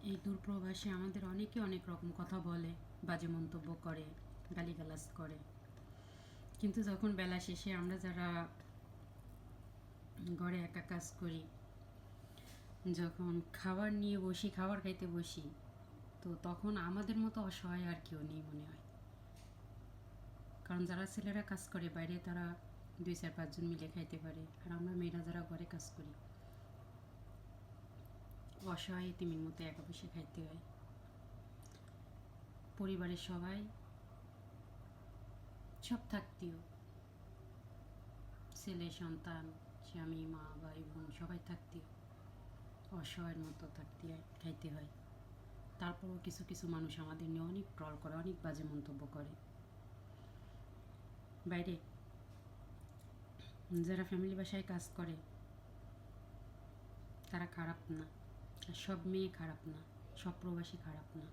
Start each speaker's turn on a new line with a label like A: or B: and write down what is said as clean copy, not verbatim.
A: এই দূরপ্রবাসে আমাদের অনেকে অনেক রকম কথা বলে, বাজে মন্তব্য করে, গালিগালাজ করে। কিন্তু যখন বেলা শেষে আমরা যারা ঘরে একা কাজ করি, যখন খাবার নিয়ে বসি, খাবার খাইতে বসি, তো তখন আমাদের মতো অসহায় আর কেউ নেই মনে হয়। কারণ যারা ছেলেরা কাজ করে বাইরে, তারা 2-4-5 জন মিলে খাইতে পারে, আর আমরা মেয়েরা যারা ঘরে কাজ করি, অসহায় তিমির মতো একা বসে খাইতে হয়। পরিবারের সবাই, সব থাকতেও, ছেলে সন্তান, স্বামী, মা, ভাই, বোন সবাই থাকতেও অসহায়ের মতো থাকতে হয়, খাইতে হয়। তারপরও কিছু কিছু মানুষ আমাদের নিয়ে অনেক ট্রল করে, অনেক বাজে মন্তব্য করে। বাইরে যারা ফ্যামিলি বাসায় কাজ করে তারা খারাপ না, আর সব মেয়ে খারাপ না, সব প্রবাসী খারাপ না।